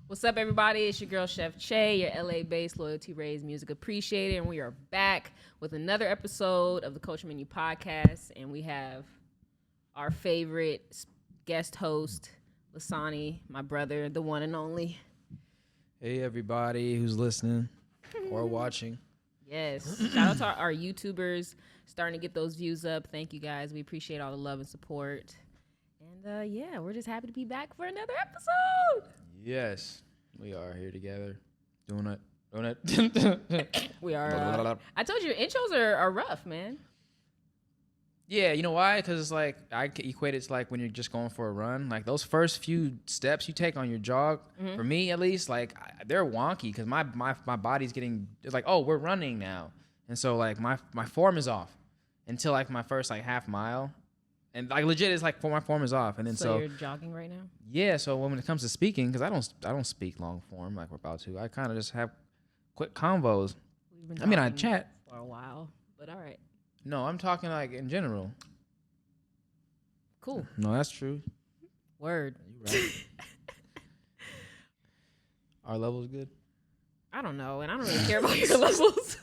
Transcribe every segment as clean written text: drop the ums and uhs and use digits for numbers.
What's up, everybody? It's your girl, Chef Che, your LA-based loyalty raised music appreciator, and we are back with another episode of the Culture Menu Podcast, and we have our favorite guest host, Lasani, my brother, the one and only. Hey, everybody who's listening or watching. Yes. Shout out to our YouTubers starting to get those views up. Thank you, guys. We appreciate all the love and support. And, yeah, we're just happy to be back for another episode. Yes, we are here together doing it. We are. I told you, intros are rough, man. Yeah, you know why? Because it's like, I equate it to like when you're just going for a run. Like those first few steps you take on your jog, for me at least, like they're wonky because my body's getting, it's like, oh, we're running now. And so like my form is off until like my first like half mile. And like legit, it's like my form is off, and then so you're jogging right now. Yeah. So when it comes to speaking, because I don't speak long form like we're about to. I kind of just have quick convos. I mean, I chat for a while, but all right. No, I'm talking like in general. Cool. No, that's true. Word. You right. Our level's good. I don't know, and I don't really care about your levels.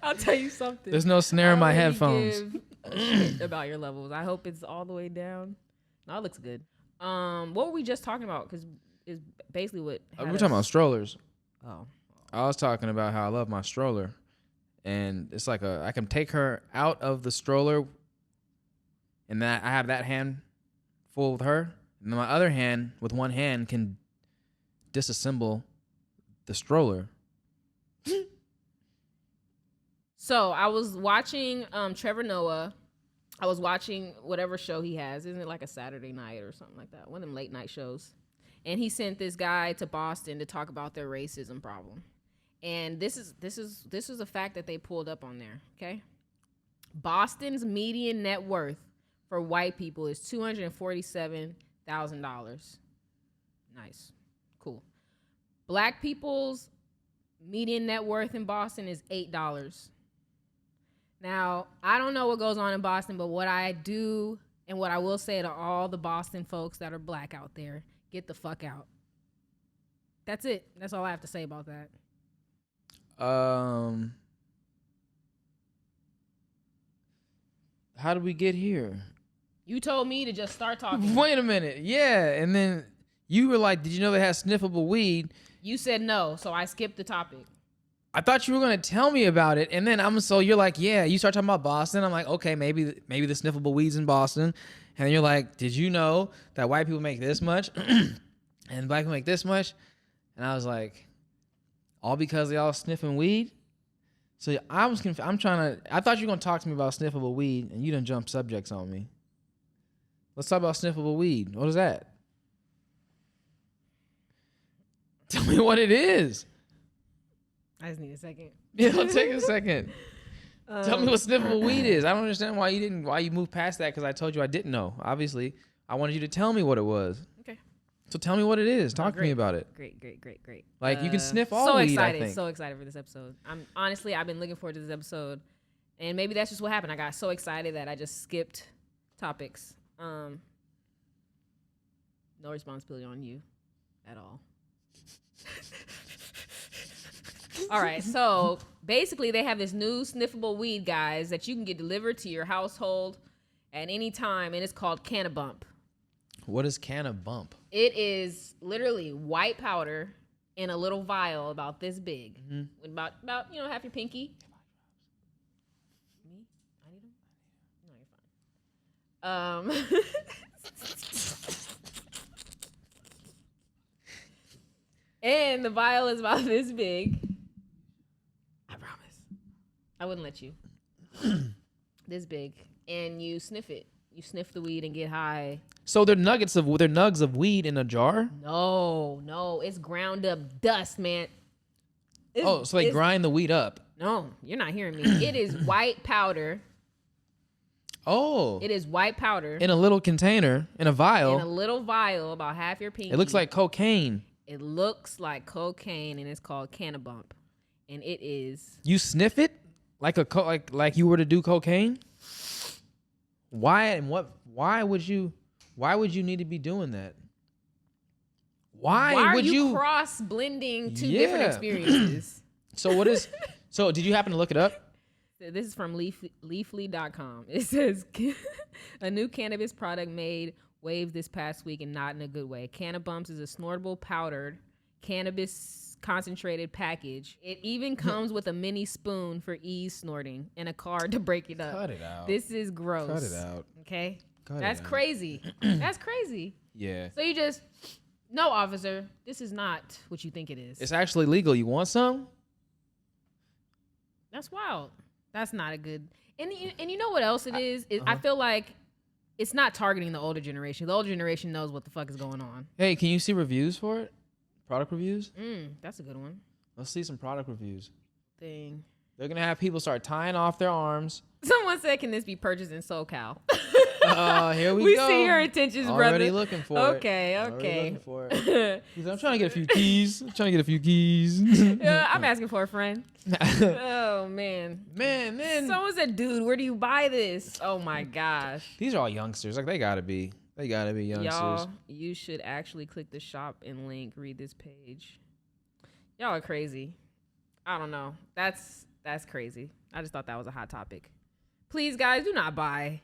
I'll tell you something. There's no snare in my headphones. Give a shit about your levels. I hope it's all the way down. No, it looks good. What were we just talking about? Because it's basically what We're talking about strollers. Oh. I was talking about how I love my stroller, and it's like I can take her out of the stroller, and that I have that hand full with her, and then my other hand with one hand can disassemble the stroller. So I was watching Trevor Noah. I was watching whatever show he has. Isn't it like a Saturday night or something like that? One of them late night shows. And he sent this guy to Boston to talk about their racism problem. And this is a fact that they pulled up on there. Okay, Boston's median net worth for white people is $247,000. Nice, cool. Black people's median net worth in Boston is $8. Now, I don't know what goes on in Boston, but what I do and what I will say to all the Boston folks that are black out there, get the fuck out. That's it. That's all I have to say about that. How did we get here? You told me to just start talking. Wait a minute. Yeah, and then you were like, did you know they had sniffable weed? You said no, so I skipped the topic. I thought you were gonna tell me about it, and then you're like, yeah. You start talking about Boston. I'm like, okay, maybe the sniffable weed's in Boston, and you're like, did you know that white people make this much, and black people make this much? And I was like, all because they all sniffing weed. So I was confused. I thought you were gonna talk to me about sniffable weed, and you done jump subjects on me. Let's talk about sniffable weed. What is that? Tell me what it is. I just need a second. Yeah, it'll take a second. Tell me what sniffable weed is. I don't understand why you moved past that, because I told you I didn't know. Obviously, I wanted you to tell me what it was. Okay. So tell me what it is. Talk to me about it. Great. Like, you can sniff all weed, I think. So excited for this episode. I've been looking forward to this episode, and maybe that's just what happened. I got so excited that I just skipped topics. No responsibility on you at all. All right, so basically they have this new sniffable weed, guys, that you can get delivered to your household at any time, and it's called Canna-Bump. What is Canna-Bump? It is literally white powder in a little vial about this big, with about half your pinky. Me? I need them? No, you're fine. And the vial is about this big. I promise. I wouldn't let you. This big. And you sniff it. You sniff the weed and get high. So they're nugs of weed in a jar? No. It's ground up dust, man. So they grind the weed up. No, you're not hearing me. It is white powder. Oh. It is white powder. In a little container, in a vial. In a little vial, about half your pinky. It looks like cocaine. It looks like cocaine, and it's called Canna-Bump. And it is... You sniff it? Like you were to do cocaine? Why and what? Why would you need to be doing that? Why are would you cross blending two different Yeah. experiences? So did you happen to look it up? This is from Leafly.com. It says a new cannabis product made waves this past week and not in a good way. Canna-Bumps is a snortable powdered cannabis concentrated package. It even comes with a mini spoon for ease snorting and a card to break it up. Cut it out. This is gross. Cut it out. Okay? Cut That's it out. crazy. That's crazy. Yeah. So you just, no, officer, this is not what you think it is. It's actually legal. You want some? That's wild. That's not a good. And you know what else it is? I feel like it's not targeting the older generation. The older generation knows what the fuck is going on. Hey, can you see reviews for it? Product reviews? That's a good one. Let's see some product reviews. Thing. They're gonna have people start tying off their arms. Someone said, "Can this be purchased in SoCal?" Here we We go. see your intentions, brother. Already looking for it. Okay. Already looking for it. He's like, I'm trying to get a few keys. I'm asking for a friend. Oh man. Man. Someone said, "Dude, where do you buy this?" Oh my gosh. These are all youngsters. Like they gotta be youngsters. Y'all, you should actually click the shop and link. Read this page. Y'all are crazy. I don't know. That's crazy. I just thought that was a hot topic. Please, guys, do not buy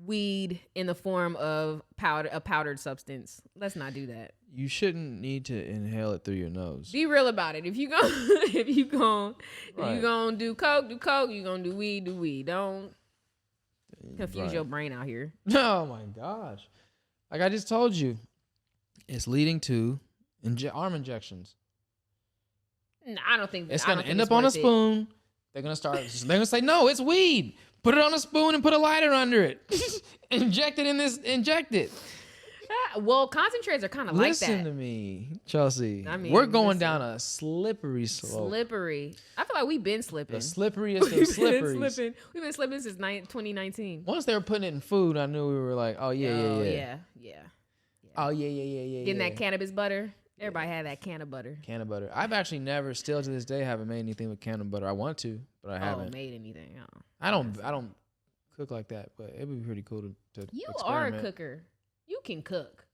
weed in the form of a powdered substance. Let's not do that. You shouldn't need to inhale it through your nose. Be real about it. If you gonna do coke, do coke. You gonna do weed. Don't confuse your brain out here. Oh my gosh. Like I just told you, it's leading to arm injections. No, I don't think It's I gonna don't think end it's up on a worth it. spoon. They're gonna say, no, it's weed. Put it on a spoon and put a lighter under it. Inject it. Well, concentrates are kind of like that. Listen to me, Chelsea. I mean, we're going listen. down a slippery slope. Slippery. I feel like we've been slipping. The slipperiest of slipperies. We've been slipping since 2019. Once they were putting it in food, I knew we were like, oh yeah. Yeah. Oh yeah. Getting that cannabis butter. Everybody had that can of butter. Can of butter. I've actually never, still to this day, haven't made anything with can of butter. I want to, but I haven't. Made anything. Oh. I don't cook like that, but it would be pretty cool to You experiment. are a cooker. You can cook.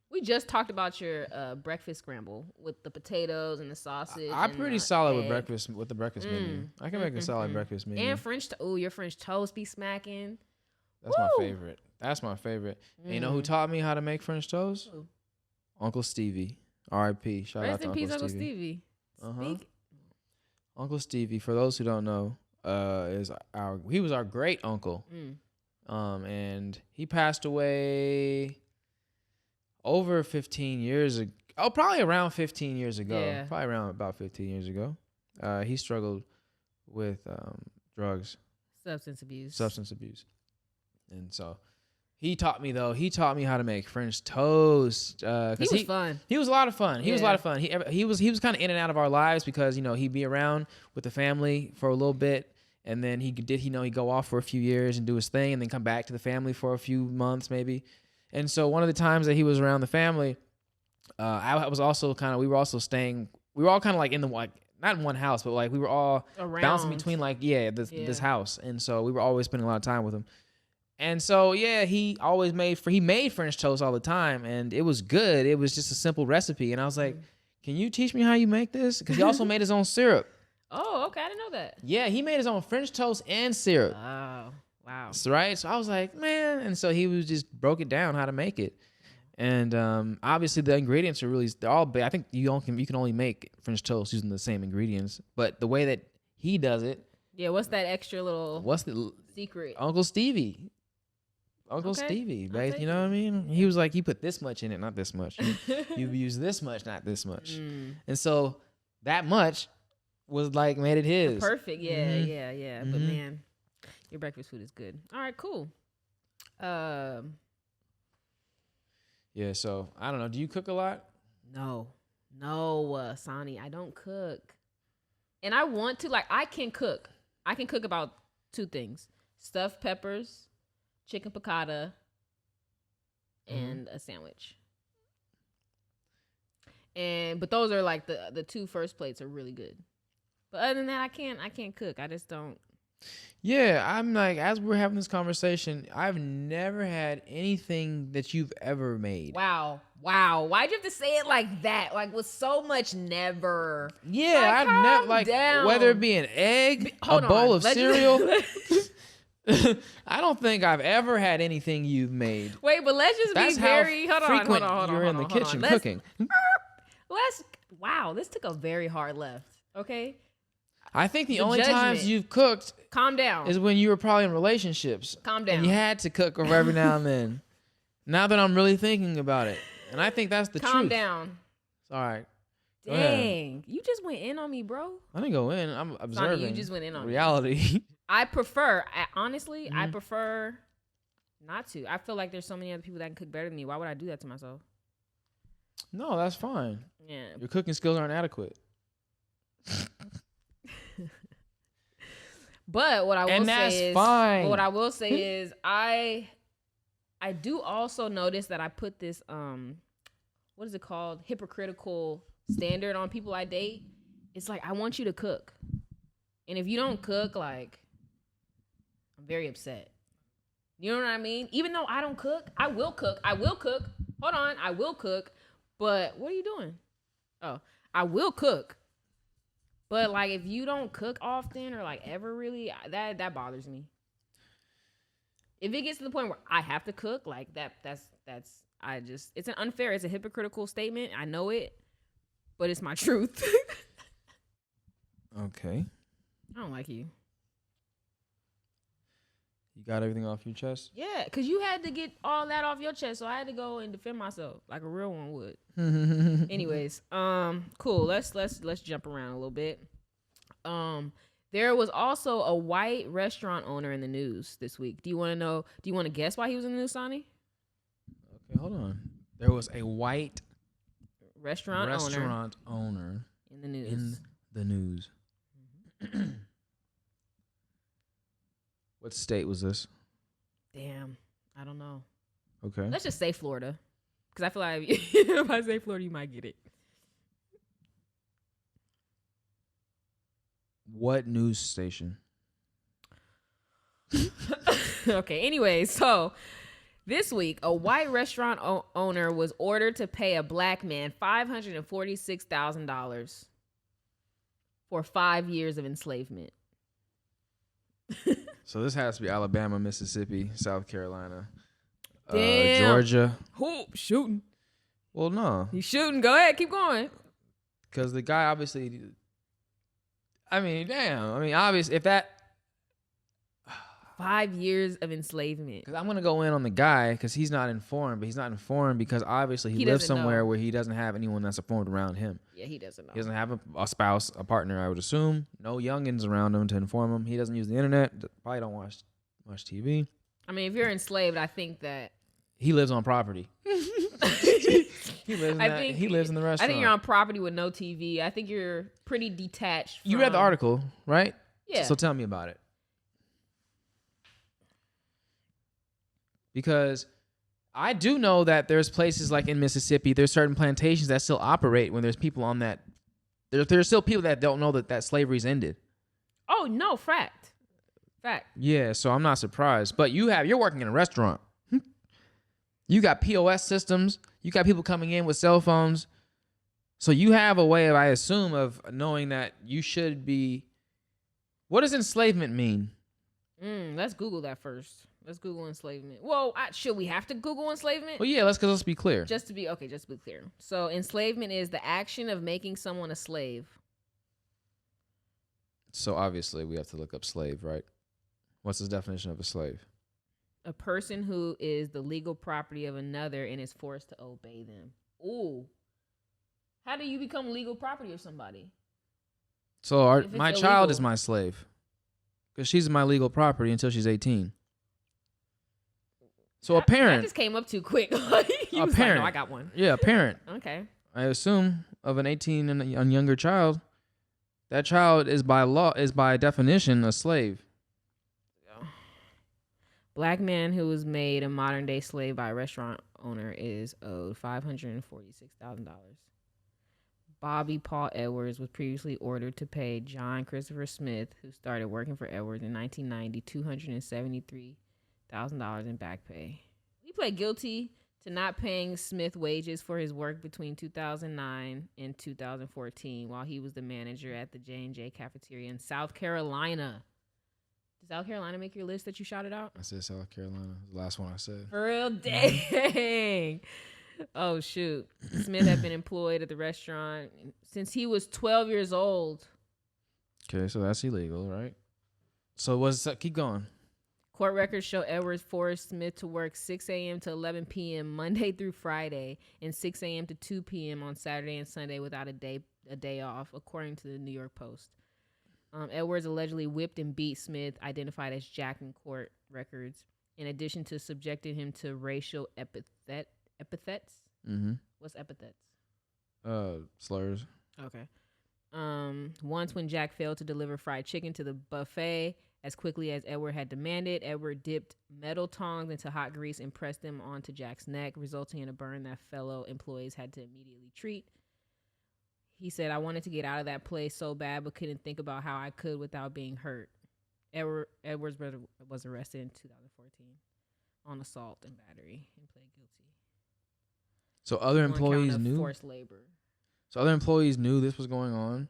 We just talked about your breakfast scramble with the potatoes and the sausage. I'm and pretty the solid egg. with the breakfast menu. I can make a solid breakfast menu. And your French toast be smacking. That's my favorite. That's my favorite. And you know who taught me how to make French toast? Who? Uncle Stevie. R.I.P. Shout out Rest to in peace, Uncle Stevie. Stevie. Uncle Stevie, for those who don't know, he was our great uncle. And he passed away over 15 years ago. Oh, probably around 15 years ago. Yeah. Probably around about 15 years ago. He struggled with drugs. Substance abuse. And so he taught me how to make French toast. He was fun. He was a lot of fun. He was a Yeah. lot of fun. He was kind of in and out of our lives because, he'd be around with the family for a little bit. And then he'd go off for a few years and do his thing and then come back to the family for a few months maybe. And so one of the times that he was around the family, we were all kind of like in the, not in one house, but like we were all bouncing between this house. And so we were always spending a lot of time with him. And so, he made French toast all the time and it was good. It was just a simple recipe. And I was like, can you teach me how you make this? Because he also made his own syrup. Oh, okay. I didn't know that. Yeah, he made his own French toast and syrup. Oh, wow. Right? So I was like, man. And so he was just broke it down how to make it. And obviously the ingredients are they're all big. I think you can only make French toast using the same ingredients. But the way that he does it. Yeah, what's that extra little secret? Uncle Stevie. Stevie, babe. You know what I mean? He was like, you put this much in it, not this much. You use this much, not this much. And so that much was like made it his. Perfect. Yeah. But man, your breakfast food is good. All right, cool. Yeah, so I don't know. Do you cook a lot? No, Sonny, I don't cook. And I want to, I can cook. I can cook about 2 things: stuffed peppers, chicken piccata, and a sandwich. But those are like the 2 first plates are really good. But other than that, I can't cook. I just don't. Yeah, I'm like, as we're having this conversation, I've never had anything that you've ever made. Wow. Wow. Why'd you have to say it like that? Like with so much never. Yeah, Like, I've never calm like down. whether it be an egg, a Hold bowl on. of Let's cereal. I don't think I've ever had anything you've made. Wait, but let's just That's be how very. Hold on. frequent you're in the kitchen cooking. Let's. Wow, this took a very hard left. Okay, I think the The only judgment. times you've cooked calm down. is when you were probably in relationships. Calm down. And you had to cook over every now and then. Now that I'm really thinking about it. And I think that's the truth. Calm down. It's all right. Go ahead. Dang, you just went in on me, bro. I didn't go in. I'm observing. you just went in on me. reality. I honestly, I prefer not to. I feel like there's so many other people that can cook better than me. Why would I do that to myself? No, that's fine. Yeah. Your cooking skills aren't adequate. But what I will say is, fine. what I will say is, I do also notice that I put this what is it called? Hypocritical standard on people I date. It's like I want you to cook, and if you don't cook, like I'm very upset. You know what I mean? Even though I don't cook, I will cook. I will cook. Hold on, I will cook. But what are you doing? Oh, I will cook. But like if you don't cook often or like ever really, that bothers me. If it gets to the point where I have to cook, like that's it's an unfair, it's a hypocritical statement. I know it, but it's my truth. Okay. I don't like you. You got everything off your chest? Yeah, because you had to get all that off your chest, so I had to go and defend myself like a real one would. Anyways, cool. Let's jump around a little bit. There was also a white restaurant owner in the news this week. Do you want to guess why he was in the news, Sonny? Okay, hold on. There was a white restaurant owner in the news. In the news. What state was this? Damn, I don't know. Okay. Let's just say Florida, because I feel like if I say Florida, you might get it. What news station? Okay, anyway, so this week, a white restaurant owner was ordered to pay a black man $546,000 for 5 years of enslavement. So this has to be Alabama, Mississippi, South Carolina, Damn. Georgia. Who shooting? Well, no. He's shooting. Go ahead, keep going. Because the guy obviously... I mean, damn. I mean, obviously, if that... 5 years of enslavement. Because I'm going to go in on the guy because he's not informed, but he's not informed because obviously he lives somewhere where he doesn't have anyone that's informed around him. Yeah, he doesn't know. He doesn't have a spouse, a partner, I would assume. No youngins around him to inform him. He doesn't use the internet. Probably don't watch TV. I mean, if you're enslaved, I think that... He lives on property. He lives in the restaurant. I think you're on property with no TV. I think you're pretty detached. You read the article, right? Yeah. So tell me about it. Because I do know that there's places like in Mississippi, there's certain plantations that still operate when there's people on that. There's still people that don't know that slavery's ended. Oh, no, fact. Yeah, so I'm not surprised. But you're working in a restaurant. You got POS systems. You got people coming in with cell phones. So you have a way of, I assume, of knowing that you should be... What does enslavement mean? Let's Google that first. Let's Google enslavement. Well, should we have to Google enslavement? Well, yeah, let's be clear. Just to be clear. So enslavement is the action of making someone a slave. So obviously we have to look up slave, right? What's the definition of a slave? A person who is the legal property of another and is forced to obey them. Ooh. How do you become legal property of somebody? So my child is my slave. Because she's my legal property until she's 18. So a parent. That just came up too quick. A parent. Like, no, I got one. Yeah, a parent. Okay. I assume of an 18 and younger child, that child is by definition a slave. Black man who was made a modern day slave by a restaurant owner is owed $546,000. Bobby Paul Edwards was previously ordered to pay John Christopher Smith, who started working for Edwards in 1990, $273,000 in back pay. He pled guilty to not paying Smith wages for his work between 2009 and 2014 while he was the manager at the J&J cafeteria in South Carolina. Did South Carolina make your list that you shouted out? I said South Carolina. The last one I said. For real? Dang. Oh, shoot. Smith had been employed at the restaurant since he was 12 years old. Okay, so that's illegal, right? So keep going. Court records show Edwards forced Smith to work 6 a.m. to 11 p.m. Monday through Friday and 6 a.m. to 2 p.m. on Saturday and Sunday without a day off, according to the New York Post. Edwards allegedly whipped and beat Smith, identified as Jack in court records, in addition to subjecting him to racial epithets. Mm-hmm. What's epithets? Slurs. Okay. Once when Jack failed to deliver fried chicken to the buffet as quickly as Edward had demanded, Edward dipped metal tongs into hot grease and pressed them onto Jack's neck, resulting in a burn that fellow employees had to immediately treat. He said, "I wanted to get out of that place so bad, but couldn't think about how I could without being hurt." Edward's brother was arrested in 2014 on assault and battery and pled guilty. So other employees knew? Forced labor. So other employees knew this was going on?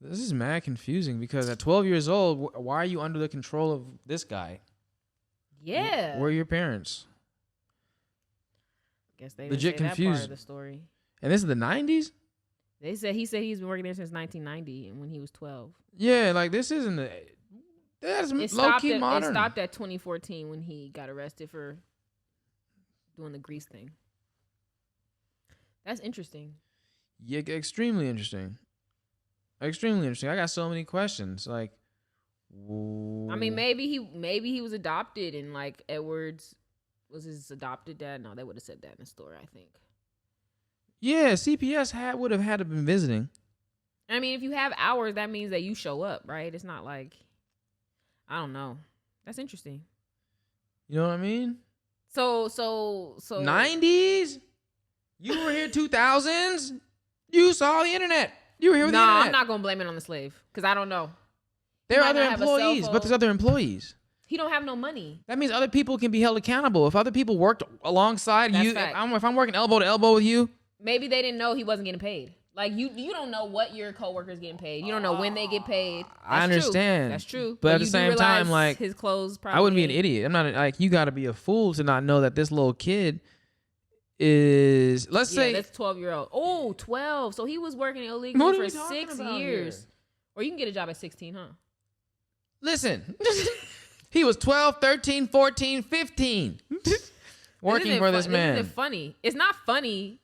This is mad confusing because at 12 years old, why are you under the control of this guy? Yeah. Where are your parents? Guess they legit didn't say confused. That part of the story. And this is the 90s? He said he's been working there since 1990 and when he was 12. Yeah, like this isn't that's low-key modern. It stopped at 2014 when he got arrested for doing the grease thing. That's interesting. Yeah, extremely interesting. Extremely interesting. I got so many questions. Like, I mean, maybe he was adopted and like Edwards was his adopted dad. No, they would have said that in the story, I think. Yeah, CPS would have had to been visiting. I mean, if you have hours, that means that you show up, right? It's not like, I don't know. That's interesting. You know what I mean? So 90s? You were here 2000s? You saw the internet. You were here with the internet. No, I'm not going to blame it on the slave because I don't know. There are other employees, but there's other employees. He don't have no money. That means other people can be held accountable. If other people worked alongside you, if I'm working elbow to elbow with you. Maybe they didn't know he wasn't getting paid. Like, you don't know what your coworker's getting paid. You don't know when they get paid. I understand. True. That's true. But at the same time, like, his clothes probably I wouldn't be an idiot. I'm not, like, you got to be a fool to not know that this little kid is, let's say. That's 12-year-old. Oh, 12. So he was working illegally for 6 years. Here? Or you can get a job at 16, huh? Listen. He was 12, 13, 14, 15. Working for this man. Isn't it funny? It's not funny.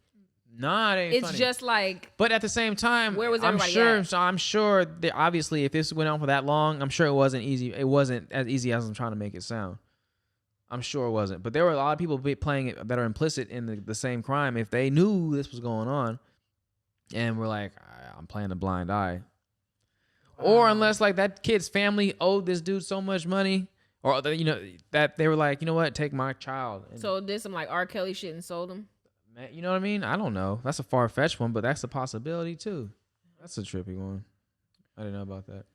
Nah, it ain't it's funny. Just like, but at the same time, where was everybody at? So I'm sure that obviously if this went on for that long, I'm sure it wasn't easy. It wasn't as easy as I'm trying to make it sound. I'm sure it wasn't. But there were a lot of people playing it that are implicit in the same crime if they knew this was going on, and were like, I'm playing a blind eye, or unless like that kid's family owed this dude so much money, or that they were like, you know what, take my child. So did some like R. Kelly shit and sold him. You know what I mean? I don't know. That's a far-fetched one, but that's a possibility too. That's a trippy one. I didn't know about that.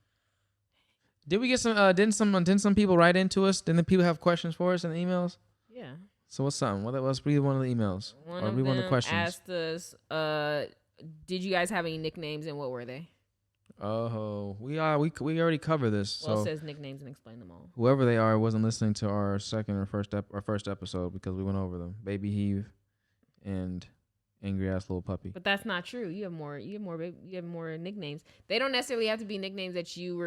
Did we get some? Didn't some people write into us? Didn't the people have questions for us in the emails? Yeah. So what's something? Let's read one of the emails. One of them asked us, "Did you guys have any nicknames and what were they?" Oh, we already covered this. Well, so it says nicknames and explain them all. Whoever they are wasn't listening to our first episode because we went over them. Baby Heave and angry ass little puppy. But that's not true. You have more nicknames. They don't necessarily have to be nicknames that you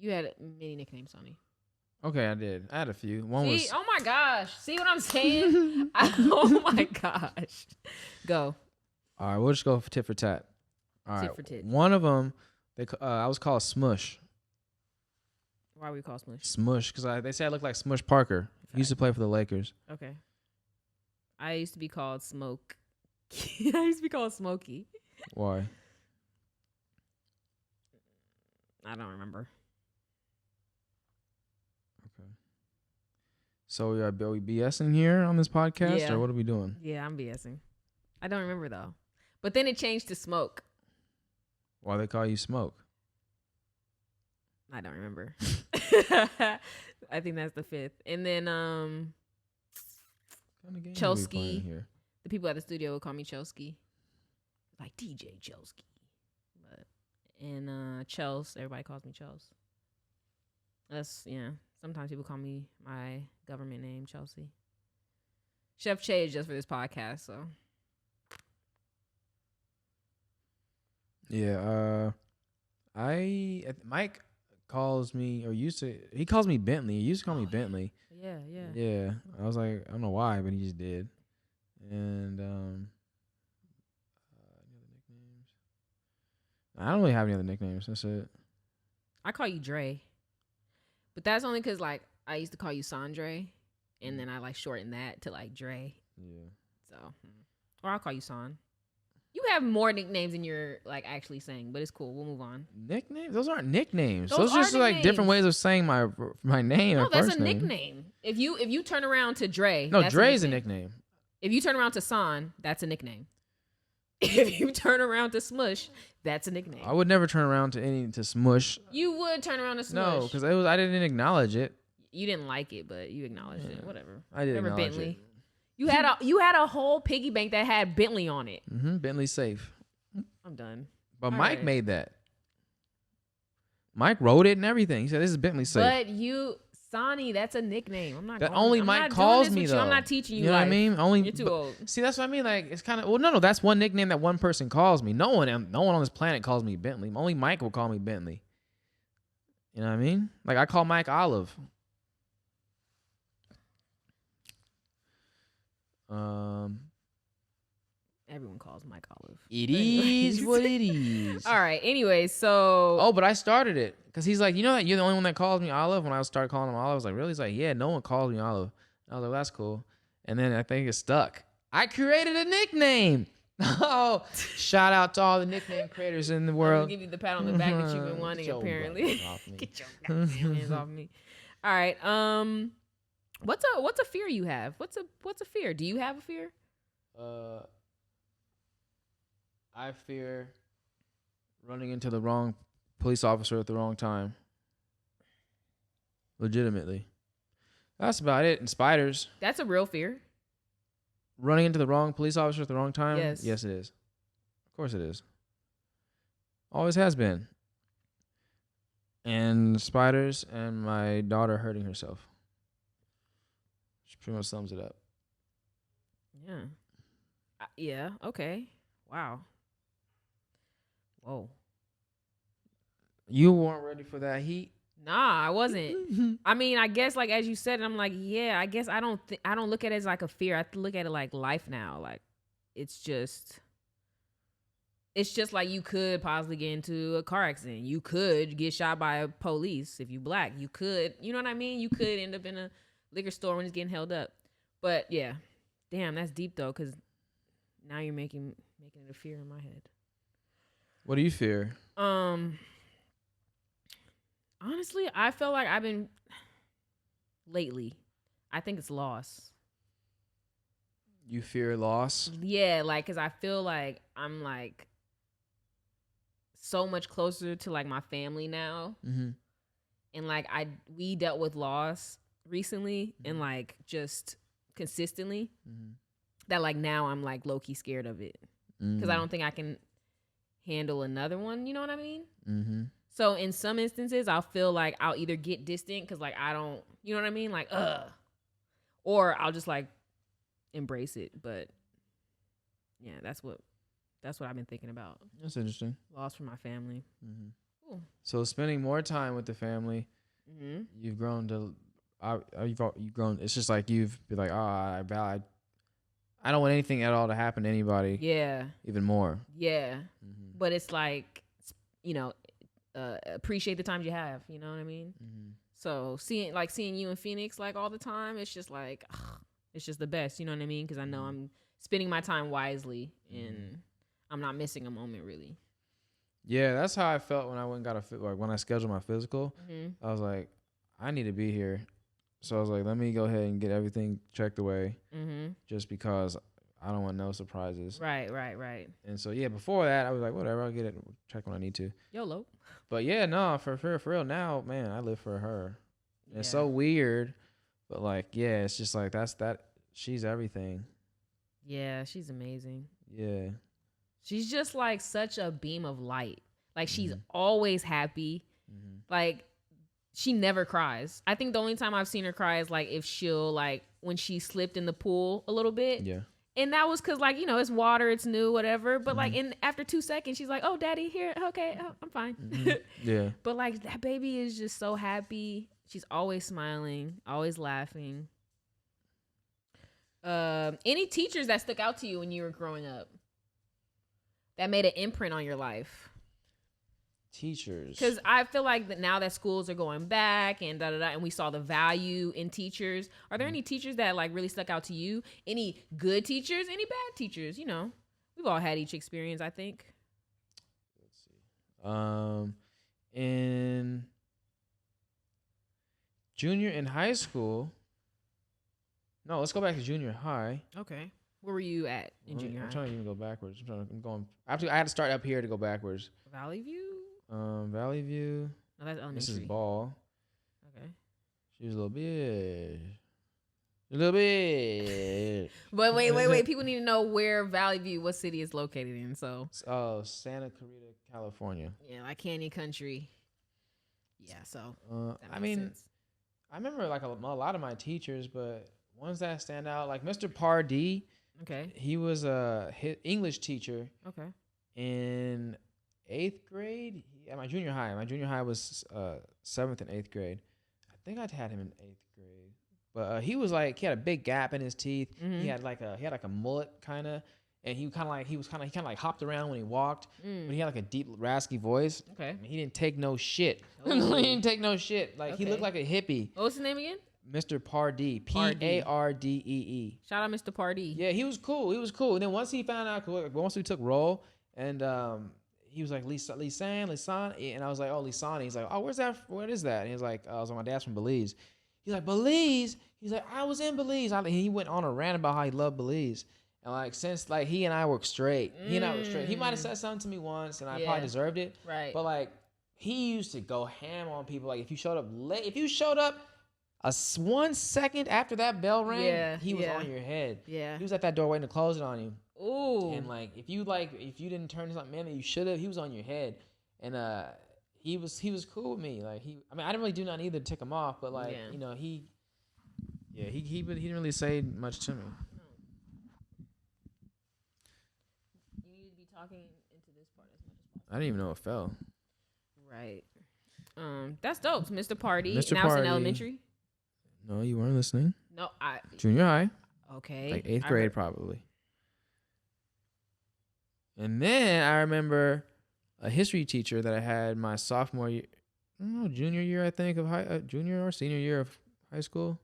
had many nicknames, Sonny. Okay, I did. I had a few. Oh my gosh. See what I'm saying? Oh my gosh. Go. All right, we'll just go for tit for tat. All right. Tit for tit. One of them, I was called Smush. Why were you called Smush? Smush, because they say I look like Smush Parker. He used to play for the Lakers. Okay. I used to be called Smoke. I used to be called Smokey. Why? I don't remember. Okay. So are we BSing here on this podcast, or what are we doing? Yeah, I'm BSing. I don't remember though. But then it changed to Smoke. Why they call you Smoke? I don't remember. I think that's the fifth. And then kind of game Chelsky. here? The people at the studio would call me Chelsky. Like DJ Chelsky. And Chels, everybody calls me Chels. Sometimes people call me my government name, Chelsea. Chef Che is just for this podcast, so. Yeah, Mike calls me, he calls me Bentley. He used to call me Bentley. Yeah. Yeah. I was like, I don't know why, but he just did. And any other nicknames? I don't really have any other nicknames. That's it. I call you Dre. But that's only because, like, I used to call you Sandre, and then I, like, shortened that to, like, Dre. Yeah. So, or I'll call you San. You have more nicknames than you're, like, actually saying, but it's cool. We'll move on. Nicknames? Those aren't nicknames. Those are just, like, different nicknames. ways of saying my name. No, my that's first a name. nickname. If you turn around to Dre, No, that's Dre's a nickname. If you turn around to San, that's a nickname. If you turn around to Smush, that's a nickname. I would never turn around to Smush. You would turn around to Smush. No, because I didn't acknowledge it. You didn't like it, but you acknowledged it. Whatever. I didn't acknowledge Bentley. it. You had a whole piggy bank that had Bentley on it. Bentley safe. I'm done. But All Mike right. made that. Mike wrote it and everything. He said, "This is Bentley safe." But Sonny, that's a nickname. I'm not. That calling only I'm Mike not calls doing this me with though. You. I'm not teaching you. You know life. what I mean? Only You're too old. See, that's what I mean. Like, it's kind of no. That's one nickname that one person calls me. No one on this planet calls me Bentley. Only Mike will call me Bentley. You know what I mean? Like, I call Mike Olive. Everyone calls Mike Olive. It is what it is. All right. Anyway, so. Oh, but I started it because he's like, you know that you're the only one that calls me Olive. When I started calling him Olive, I was like, really? He's like, yeah, no one calls me Olive. I was like, well, that's cool. And then I think it stuck. I created a nickname. Oh, shout out to all the nickname creators in the I'm world. gonna give you the pat on the back that you've been wanting. Get your Apparently, butt off me. get your goddamn hands off me. All right. What's a fear you have? What's a fear? Do you have a fear? I fear running into the wrong police officer at the wrong time. Legitimately. That's about it. And spiders. That's a real fear. Running into the wrong police officer at the wrong time? Yes. Yes, it is. Of course it is. Always has been. And spiders and my daughter hurting herself. She pretty much sums it up. Yeah. Yeah. Okay. Wow. Whoa. You weren't ready for that heat? Nah, I wasn't. I mean, I guess like as you said, I'm like, yeah. I guess I don't look at it as like a fear. I look at it like life now. Like it's just like you could possibly get into a car accident. You could get shot by a police if you black. You could, you know what I mean? You could end up in a liquor store when it's getting held up. But yeah, damn, that's deep though, because now you're making it a fear in my head. What do you fear? Honestly, I feel like I've been lately. I think it's loss. You fear loss? Yeah, like because I feel like I'm like so much closer to like my family now, and like we dealt with loss recently and like just consistently that like now I'm like low key scared of it because I don't think I can handle another one. You know what I mean? So in some instances, I'll feel like I'll either get distant because like I don't, you know what I mean? Like, or I'll just like embrace it. But yeah, that's what I've been thinking about. That's interesting. Loss from my family. Cool. So spending more time with the family, you've grown to, you've grown. It's just like you've been like, I don't want anything at all to happen to anybody. Yeah. Even more. Yeah. But it's like, you know, appreciate the times you have. You know what I mean? So seeing you in Phoenix like all the time, it's just like, it's just the best. You know what I mean? Because I know I'm spending my time wisely and I'm not missing a moment really. Yeah, that's how I felt when I went and got when I scheduled my physical. I was like, I need to be here. So I was like, let me go ahead and get everything checked away, just because I don't want no surprises. Right. And so yeah, before that I was like, whatever, I'll get it checked when I need to. YOLO. But yeah, no, for real now, man, I live for her. Yeah. It's so weird, but like, yeah, it's just like that's she's everything. Yeah, she's amazing. Yeah. She's just like such a beam of light. Like she's Mhm. always happy. Mhm. Like she never cries. I think the only time I've seen her cry is like if she'll like when she slipped in the pool a little bit. Yeah. And that was because like, you know, it's water, it's new, whatever. But like Mhm. after 2 seconds, she's like, "Oh, daddy, here, okay, oh, I'm fine." Mhm. Yeah. But like that baby is just so happy. She's always smiling, always laughing. Any teachers that stuck out to you when you were growing up that made an imprint on your life? Teachers. Because I feel like that now that schools are going back and and we saw the value in teachers. Are there any teachers that like really stuck out to you? Any good teachers? Any bad teachers? You know, we've all had each experience, I think. Let's see. In junior and high school. No, let's go back to junior high. Okay, where were you at in junior I'm high? trying to even go backwards. I'm going. Actually, I had to start up here to go backwards. Valley View. Valley View. No, that's elementary. Mrs. Ball. Okay. She was a little bit. A little bit. But wait. People need to know where Valley View, what city it's located in. So. Oh, Santa Clarita, California. Yeah, like Canyon Country. Yeah, so. I mean, I remember like a lot of my teachers, but ones that stand out, like Mr. Pardee. Okay. He was a English teacher. Okay. In 8th grade, at my junior high. My junior high was 7th and 8th grade. I think I had him in 8th grade. But he was like, he had a big gap in his teeth. Mm-hmm. He had like a mullet kind of, and he kind of like hopped around when he walked. But he had like a deep raspy voice. Okay. I mean, he didn't take no shit. Oh. He didn't take no shit. Like he Okay. looked like a hippie. What's his name again? Mr. Pardee. Pardee. Shout out Mr. Pardee. Yeah, he was cool. And then once he found out, once we took roll, and he was like, Lisan, and I was like, oh, Lisan. He's like, oh, what is that? And he was like, I was like, my dad's from Belize. He's like, Belize? He's like, I was in Belize. And he went on a rant about how he loved Belize. And like, since like he and I were straight, he might have said something to me once, and I probably deserved it. Right. But like, he used to go ham on people. Like if you showed up late, if you showed up 1 second after that bell rang, he was on your head. Yeah. He was at that door waiting to close it on you. Ooh. And like if you didn't turn something in that you should have, he was on your head. And he was cool with me. Like I didn't really do nothing either to tick him off, but like he didn't really say much to me. You need to be talking into this part as much as possible. I didn't even know it fell. Right. That's dope. Mr. Pardee. Mr. And I was in Pardee. elementary. No, you weren't listening. No, Junior high. Okay. Like 8th grade probably. And then I remember a history teacher that I had my sophomore year, junior year, I think, of junior or senior year of high school.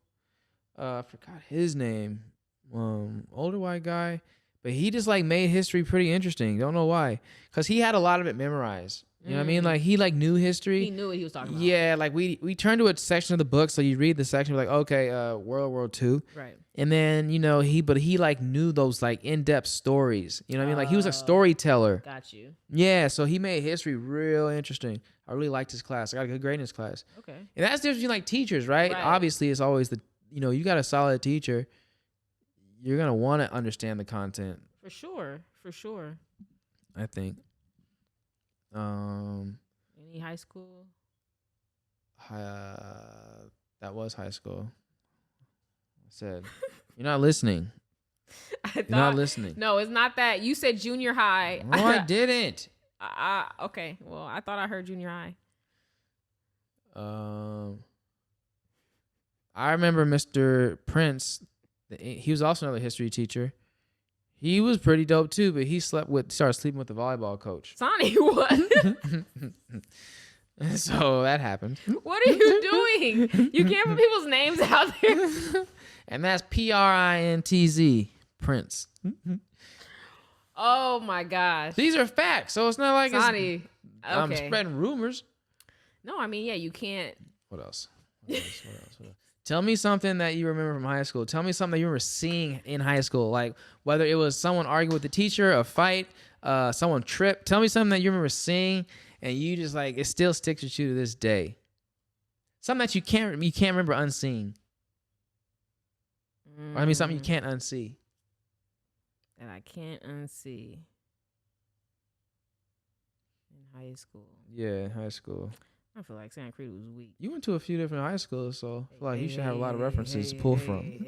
I forgot his name. Older white guy. But he just like made history pretty interesting. Don't know why. Because he had a lot of it memorized. You know what I mean? Like he like knew history. He knew what he was talking about. Yeah, like we turned to a section of the book, so you read the section, like, okay, World War II. Right. And then, he like knew those like in-depth stories. You know what I mean? Like he was a storyteller. Got you. Yeah, so he made history real interesting. I really liked his class. I got a good grade in his class. Okay. And that's the difference between like teachers, right? Obviously, it's always you got a solid teacher, you're going to want to understand the content. For sure. I think. Any high school? That was high school. I said, you're not listening. You're not listening. No, it's not that. You said junior high. No, I didn't. Okay. Well, I thought I heard junior high. I remember Mr. Prince. He was also another history teacher. He was pretty dope too, but he started sleeping with the volleyball coach. Sonny, what? So that happened. What are you doing? You can't put people's names out there. And that's Printz. Prince. Oh my gosh. These are facts, so it's not like Sonny. I'm Okay. spreading rumors. No, I mean, yeah, you can't. What else? Tell me something that you remember from high school. Tell me something that you remember seeing in high school, like whether it was someone arguing with the teacher, a fight, someone tripped. Tell me something that you remember seeing, and you just like it still sticks with you to this day. Something that you can't remember unseen. I mean, something you can't unsee. That I can't unsee. In high school. Yeah, in high school. I feel like Santa Cruz was weak. You went to a few different high schools, so I feel like you should have a lot of references to pull from.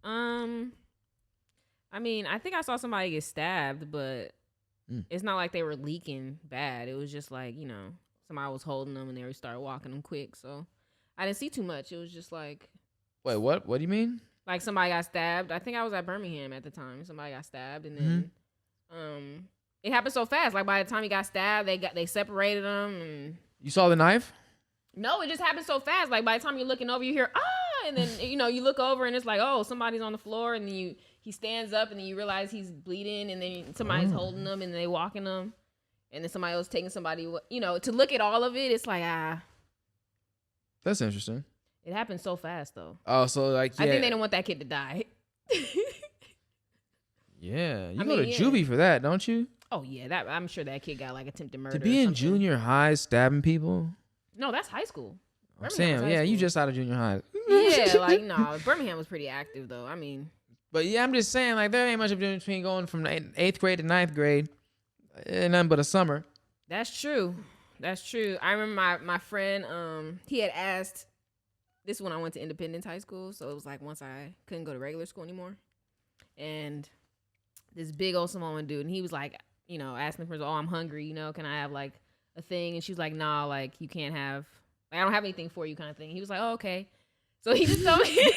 I mean, I think I saw somebody get stabbed, but it's not like they were leaking bad. It was just like, you know, somebody was holding them and they started walking them quick. So I didn't see too much. It was just like. Wait, what? What do you mean? Like somebody got stabbed. I think I was at Birmingham at the time. Somebody got stabbed, and then it happened so fast. Like by the time he got stabbed, they separated him. And you saw the knife? No, it just happened so fast. Like by the time you're looking over, you hear and then you know you look over and it's like, oh, somebody's on the floor, and then he stands up, and then you realize he's bleeding, and then somebody's holding him, and they walking him, and then somebody else taking somebody. You know, to look at all of it, it's like That's interesting. It happened so fast though. Oh, so like yeah. I think they didn't want that kid to die. Yeah, you go to juvie for that, don't you? Oh yeah, I'm sure that kid got like attempted murder. To be in junior high stabbing people? No, that's high school. I'm saying, yeah, you just out of junior high. Yeah, like no, Birmingham was pretty active though. I mean, but yeah, I'm just saying, like there ain't much of a difference between going from 8th grade to 9th grade, nothing but a summer. That's true. That's true. I remember my friend, he had asked. This is when I went to Independence High School, so it was like once I couldn't go to regular school anymore, and this big old Samoan dude, and he was like, you know, asking for, oh, I'm hungry, you know, can I have like a thing? And she was like, nah, like you can't have, like I don't have anything for you, kind of thing. He was like, oh, okay. So he just told me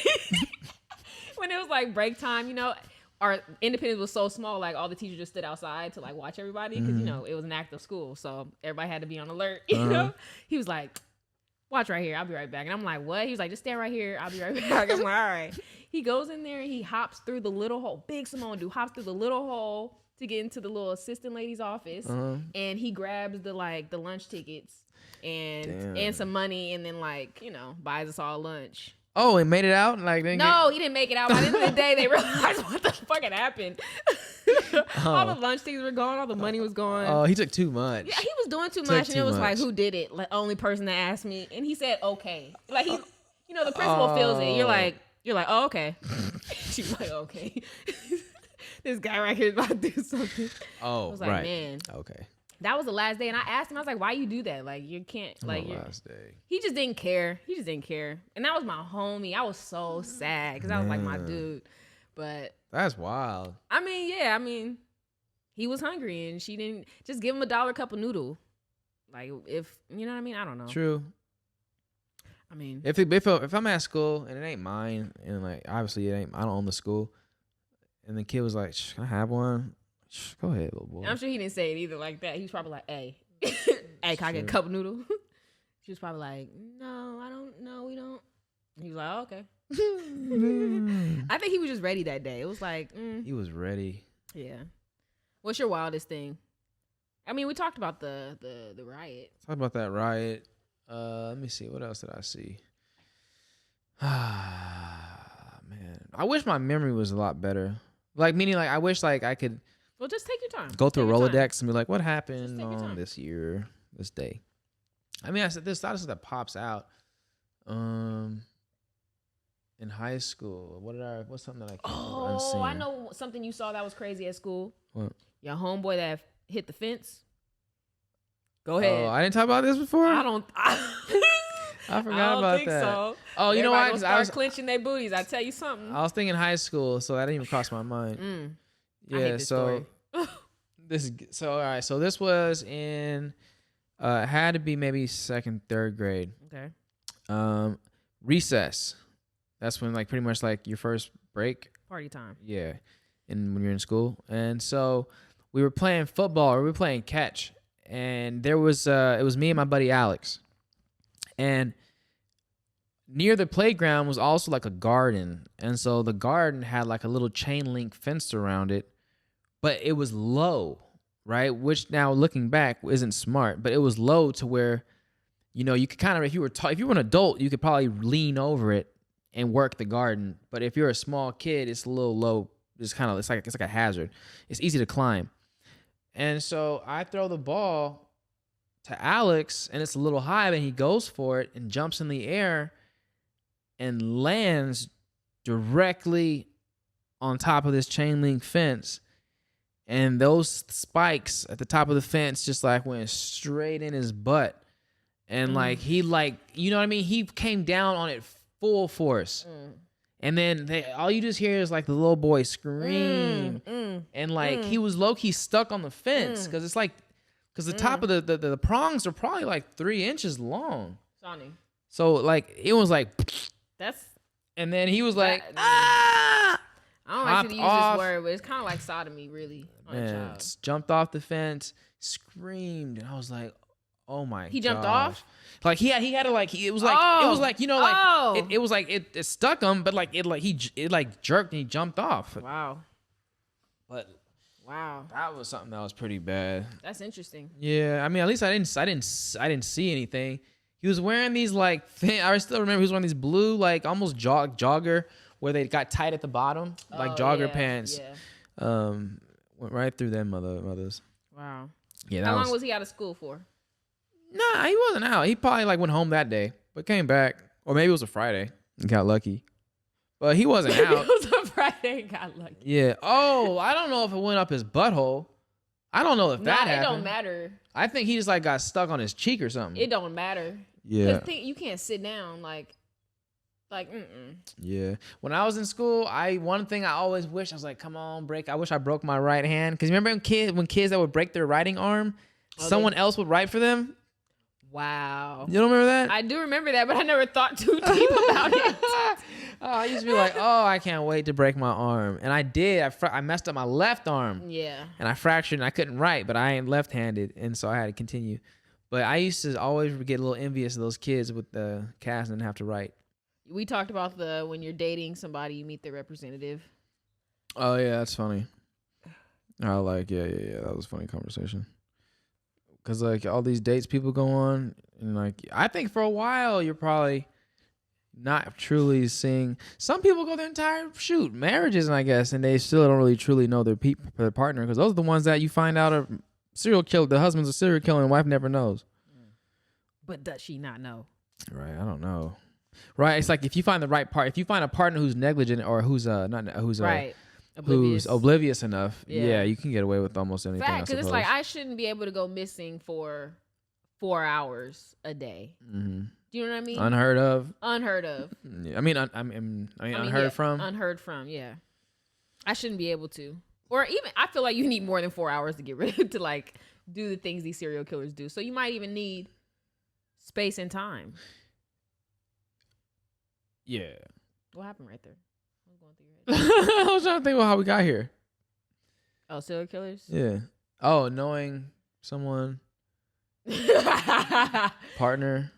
when it was like break time, you know, our Independence was so small, like all the teachers just stood outside to like watch everybody because you know it was an active school, so everybody had to be on alert. You know, he was like, watch right here, I'll be right back. And I'm like, what? He was like, just stand right here, I'll be right back. I'm like, all right. He goes in there and he hops through the little hole. Big Samoan dude hops through the little hole to get into the little assistant lady's office. And he grabs the lunch tickets and some money, and then like, you know, buys us all lunch. Oh, and made it out? Like he didn't make it out. By the end of the day, they realized what the fuck had happened. All the lunch tickets were gone. All the money was gone. Oh, he took too much. Yeah, he was doing too much, and it was like, who did it? Like, only person that asked me, and he said, okay. Like he, you know, the principal feels it. You're like, oh, okay. She's like, okay. This guy right here is about to do something. Oh, I was like, man. Okay. That was the last day, and I asked him, I was like, why you do that? Like, you can't, like, last day. He just didn't care. And that was my homie. I was so sad, because that was like my dude. But that's wild. I mean, yeah, he was hungry, and she didn't just give him $1 cup of noodle. Like, if, you know what I mean? I don't know. True. I mean, if I'm at school, and it ain't mine, and like, obviously I don't own the school, and the kid was like, can I have one? Go ahead, little boy. I'm sure he didn't say it either like that. He was probably like, hey, hey, can I get a cup of noodle? She was probably like, no, I don't know, we don't. He was like, oh, okay. I think he was just ready that day. It was like, he was ready. Yeah. What's your wildest thing? I mean, we talked about the riot. Talk about that riot. Let me see. What else did I see? Man, I wish my memory was a lot better. Like, meaning, like, I wish, like, I could. Well, just take your time. Go through a Rolodex and be like, what happened on this year, this day? I mean, I said this that pops out. In high school, what's something that I can't unseen? I know something you saw that was crazy at school. What? Your homeboy that hit the fence. Go ahead. Oh, I didn't talk about this before? I forgot about that. So. Oh, you know what? Because I was clenching their booties. I tell you something. I was thinking high school, so that didn't even cross my mind. Yeah, I hate this story. All right. So this was in had to be maybe 2nd, 3rd grade. Okay. Recess. That's when like pretty much like your first break. Party time. Yeah. And when you're in school. And so we were playing football, or we were playing catch. And there was it was me and my buddy Alex. And near the playground was also like a garden. And so the garden had like a little chain link fence around it, but it was low, right? Which now looking back isn't smart, but it was low to where, you know, you could kind of, if you were an adult, you could probably lean over it and work the garden. But if you're a small kid, it's a little low. It's like a hazard. It's easy to climb. And so I throw the ball to Alex, and it's a little high, and he goes for it and jumps in the air and lands directly on top of this chain link fence, and those spikes at the top of the fence just like went straight in his butt, and like he like, you know what I mean, he came down on it full force. And then all you just hear is like the little boy scream, and like he was low key stuck on the fence because it's like, because the top of the prongs are probably like 3 inches long. Sonny. So like it was like, that's, and then he was like, I don't like to use off. this word, but it's kind of like sodomy, really, on a child. Jumped off the fence, screamed, and I was like, oh my! He jumped off. Like he had to like, it was like you know, like it was like it stuck him, but like it like jerked and he jumped off. Wow. But wow, that was something that was pretty bad. That's interesting. Yeah, I mean, at least I didn't see anything. He was wearing these like I still remember he was wearing these blue like almost jogger where they got tight at the bottom, like jogger pants. Yeah. Went right through them mothers. Wow. Yeah. How long was he out of school for? Nah, he wasn't out. He probably like went home that day, but came back, or maybe it was a Friday and got lucky. But he wasn't out. It was a Friday and got lucky. Yeah. Oh, I don't know if it went up his butthole. I don't know if that happened. It don't matter. I think he just like got stuck on his cheek or something. It don't matter. Yeah. Because you can't sit down like. Yeah. When I was in school, one thing I always wished, I was like, come on, I wish I broke my right hand. Because remember when kids that would break their writing arm, someone else would write for them? Wow. You don't remember that? I do remember that, but I never thought too deep about it. I used to be like, oh, I can't wait to break my arm. And I did. I messed up my left arm. Yeah. And I fractured and I couldn't write, but I ain't left-handed. And so I had to continue. But I used to always get a little envious of those kids with the cast and have to write. We talked about when you're dating somebody, you meet their representative. Oh, yeah, that's funny. I like, yeah. That was a funny conversation. Because, like, all these dates people go on, and, like, I think for a while you're probably not truly seeing. Some people go their entire, marriages, and I guess, and they still don't really truly know their partner, because those are the ones that you find out are serial killer. The husband's a serial killer, and the wife never knows. But does she not know? Right, I don't know. Right, it's like if you find the right if you find a partner who's negligent or who's oblivious enough, yeah, you can get away with almost anything. Fact, because it's like I shouldn't be able to go missing for 4 hours a day. Mm-hmm. Do you know what I mean? Unheard of. Yeah. I mean, unheard from. Unheard from. Yeah, I shouldn't be able to. Or even I feel like you need more than 4 hours to get rid of to like do the things these serial killers do. So you might even need space and time. Yeah. What happened right there? What's going through your I was trying to think about how we got here. Oh, serial killers? Yeah. Oh, knowing someone. Partner.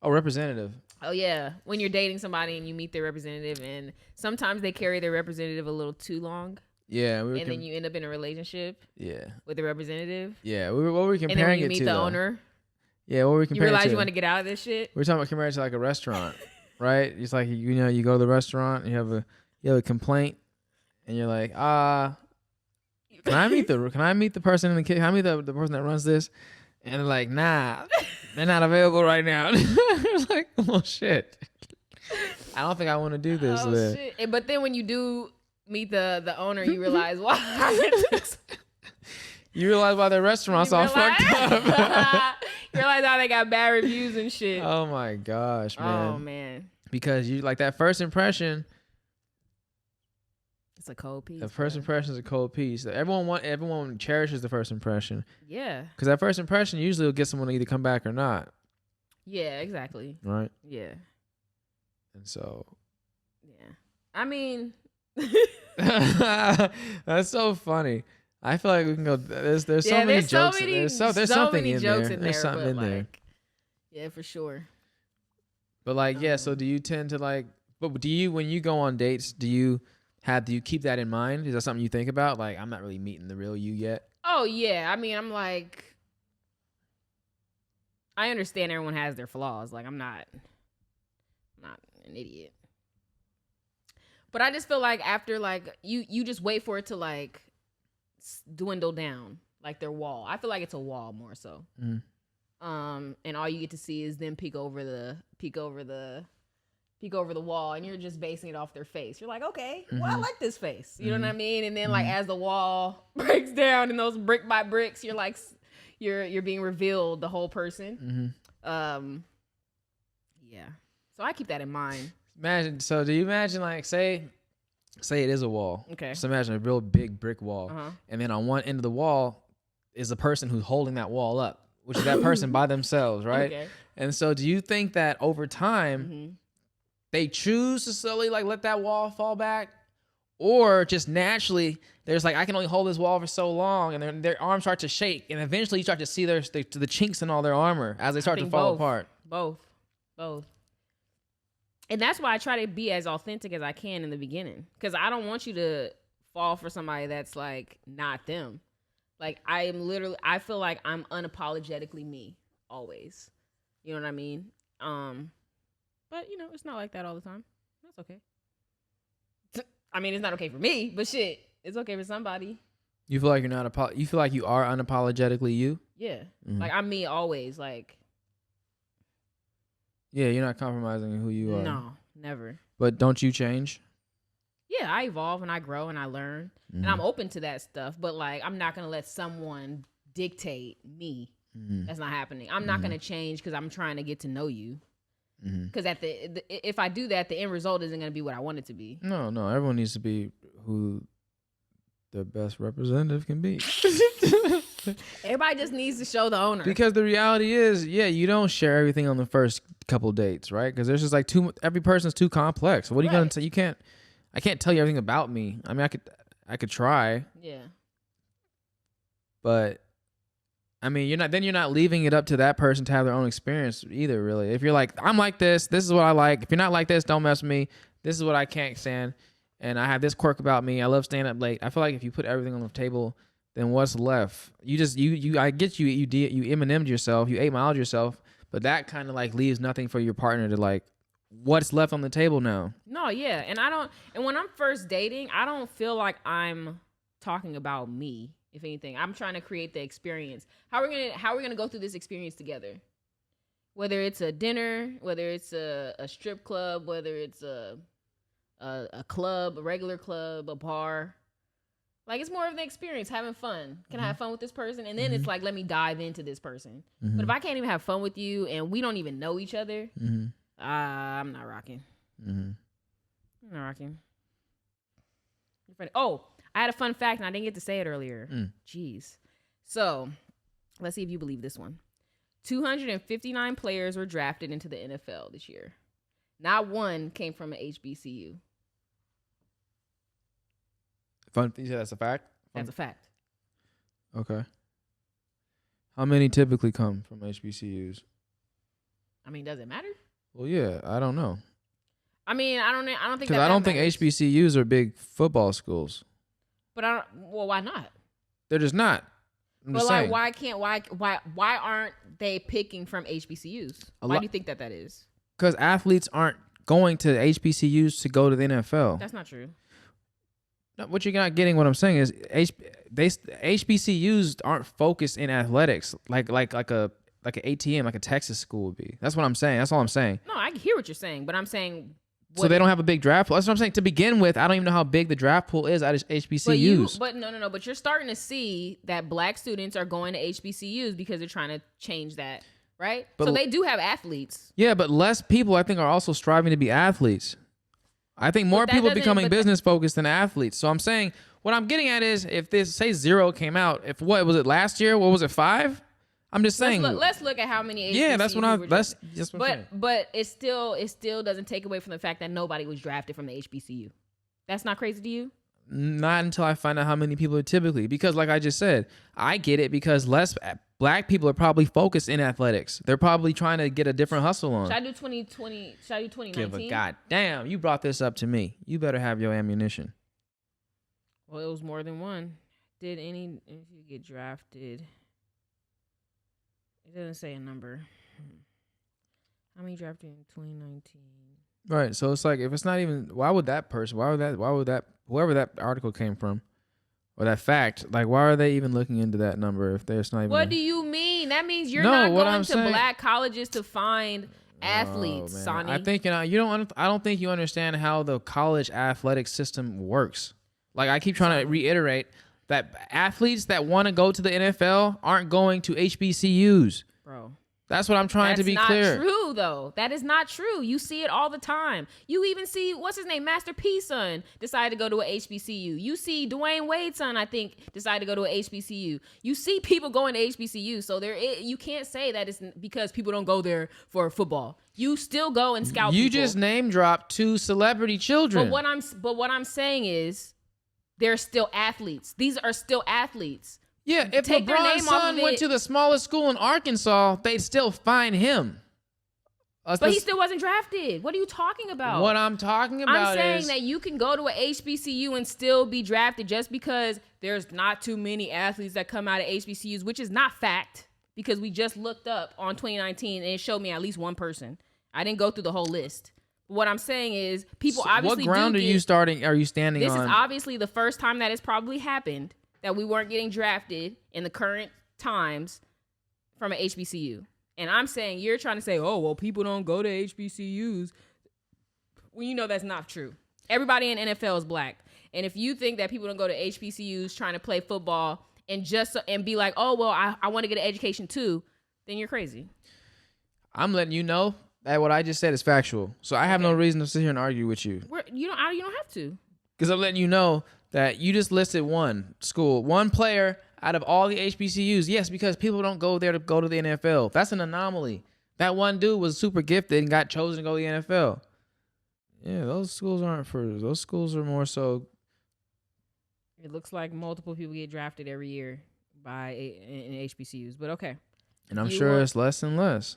Oh, representative. Oh, yeah. When you're dating somebody and you meet their representative, and sometimes they carry their representative a little too long. Yeah. Then you end up in a relationship. Yeah. With the representative. Yeah. What were we comparing it to? And then when you meet the owner. Yeah. What were we comparing it to? You realize you want to get out of this shit? We're talking about comparing it to like a restaurant. Right? It's like, you go to the restaurant and you have a complaint and you're like, can I meet the person in the kitchen? Can I meet the person that runs this? And they're like, nah, they're not available right now. It's like, oh shit. I don't think I want to do this. Oh shit. But then when you do meet the owner, you realize why. You realize why their restaurant's all fucked up. You realize how they got bad reviews and shit. Oh my gosh, man. Oh man. Because you like that first impression. It's a cold piece. The first impression is a cold piece. Everyone cherishes the first impression. Yeah. Because that first impression usually will get someone to either come back or not. Yeah, exactly. Right? Yeah. And so. Yeah. I mean. That's so funny. I feel like we can go. There's so many jokes. There's something in there. There's something in there. Yeah, for sure. But like, yeah. So do you tend to like? But when you go on dates, do you keep that in mind? Is that something you think about? Like, I'm not really meeting the real you yet. Oh yeah. I mean, I'm like, I understand everyone has their flaws. Like, I'm not an idiot. But I just feel like after like you just wait for it to like dwindle down, like their wall. I feel like it's a wall more so. Mm. And all you get to see is them peek over the peek over the wall, and you're just basing it off their face. You're like, okay, well, I Mm-hmm. like this face. You know what I mean? And then like as the wall breaks down and those brick by bricks, you're like, you're being revealed the whole person. Yeah. So I keep that in mind. Imagine. So do you imagine like say it is a wall? Okay. So imagine a real big brick wall, and then on one end of the wall is the person who's holding that wall up, which is that person by themselves, right? Okay. And so do you think that over time they choose to slowly like let that wall fall back, or just naturally there's like, I can only hold this wall for so long, and their arms start to shake, and eventually you start to see the chinks in all their armor as they start to fall apart? Both. And that's why I try to be as authentic as I can in the beginning, because I don't want you to fall for somebody that's like not them. Like I feel like I'm unapologetically me always. You know what I mean? But you know, it's not like that all the time. That's okay. I mean, it's not okay for me, but shit, it's okay for somebody. You feel like you're not you feel like you are unapologetically you? Yeah. Like I'm me always. Like, yeah, you're not compromising who you are. no, never. But don't you change? Yeah, I evolve and I grow and I learn, and I'm open to that stuff. But like, I'm not gonna let someone dictate me. That's not happening. I'm not gonna change because I'm trying to get to know you. Because if I do that, the end result isn't gonna be what I want it to be. No, everyone needs to be who the best representative can be. Everybody just needs to show the owner. Because the reality is, yeah, you don't share everything on the first couple dates, right? Because there's just like every person's too complex. What are you gonna say? I can't tell you everything about me. I mean, I could try. Yeah. But I mean, you're not leaving it up to that person to have their own experience either, really. If you're like, I'm like this is what I like. If you're not like this, don't mess with me. This is what I can't stand. And I have this quirk about me. I love staying up late. I feel like if you put everything on the table, then what's left? I get you Eminem'd yourself, you 8 Mile'd yourself, but that kind of like leaves nothing for your partner to like, what's left on the table now? No, yeah. And when I'm first dating, I don't feel like I'm talking about me. If anything, I'm trying to create the experience. How are we gonna go through this experience together? Whether it's a dinner, whether it's a strip club, whether it's a club, a regular club, a bar. Like, it's more of the experience, having fun. Can I have fun with this person? And then it's like, let me dive into this person. But if I can't even have fun with you and we don't even know each other, I'm not rocking. I'm not rocking. Oh, I had a fun fact and I didn't get to say it earlier. Jeez. So, let's see if you believe this one. 259 players were drafted into the NFL this year. Not one came from an HBCU. Fun. You said that's a fact? That's a fact. Okay. How many typically come from HBCUs? I mean, does it matter? Well, yeah, I don't know. I mean, I don't think because I don't think HBCUs are big football schools. But why not? They're just not. But like, why aren't they picking from HBCUs? Why do you think that is? Because athletes aren't going to HBCUs to go to the NFL. That's not true. No, what you're not getting, what I'm saying is HBCUs aren't focused in athletics like an ATM, like a Texas school would be. That's what I'm saying. That's all I'm saying. No, I hear what you're saying, but I'm saying. So they don't have a big draft pool. That's what I'm saying. To begin with, I don't even know how big the draft pool is at HBCUs. But no. But you're starting to see that black students are going to HBCUs because they're trying to change that, right? But so they do have athletes. Yeah, but less people, I think, are also striving to be athletes. I think more people are becoming business focused than athletes. So I'm saying, what I'm getting at is, if this, say 0 came out, if what was it last year? What was it, 5? I'm just saying. Let's look at how many. Yeah, that's what I'm saying. But it still doesn't take away from the fact that nobody was drafted from the HBCU. That's not crazy to you? Not until I find out how many people are typically. Because like I just said, I get it because less black people are probably focused in athletics. They're probably trying to get a different hustle on. Should I do 2020? Should I do 2019? Give a goddamn. You brought this up to me. You better have your ammunition. Well, it was more than one. Did any if you get drafted? It doesn't say a number. How many drafted in 2019? Right. So it's like, if it's not even, whoever that article came from, or that fact, like, why are they even looking into that number if there's not even? What do you mean? That means you're not going to black colleges to find Athletes, man. Sonny. I think you don't. I don't think you understand how the college athletic system works. Like I keep trying to reiterate that athletes that want to go to the NFL aren't going to HBCUs. Bro. That's what I'm trying to be clear. That's not true, though. That is not true. You see it all the time. You even see, what's his name? Master P's son decided to go to a HBCU. You see Dwayne Wade's son, I think, decided to go to a HBCU. You see people going to HBCU. So you can't say that it's because people don't go there for football. You still go and scout You people. just name dropped 2 celebrity children. But what I'm saying is they're still athletes. These are still athletes. Yeah, if Take their LeBron's name off son of went it. to the smallest school in Arkansas, they'd still fine him. But he still wasn't drafted. What are you talking about? What I'm talking about I'm saying is that you can go to a HBCU and still be drafted just because there's not too many athletes that come out of HBCUs, which is not fact because we just looked up on 2019 and it showed me at least one person. I didn't go through the whole list. What I'm saying is people obviously what ground are you standing on? This is obviously the first time that it's probably happened that we weren't getting drafted in the current times from an HBCU. And I'm saying you're trying to say, oh, well, people don't go to HBCUs. Well, you know that's not true. Everybody in NFL is black. And if you think that people don't go to HBCUs trying to play football and be like, oh, well, I want to get an education too, then you're crazy. I'm letting you know that what I just said is factual. So I have no reason to sit here and argue with you. You don't have to. Because I'm letting you know that you just listed one player out of all the HBCUs. Yes, because people don't go there to go to the NFL. That's an anomaly. That one dude was super gifted and got chosen to go to the NFL. Yeah, those schools those schools are more so. It looks like multiple people get drafted every year in HBCUs, but okay. And I'm sure it's less and less.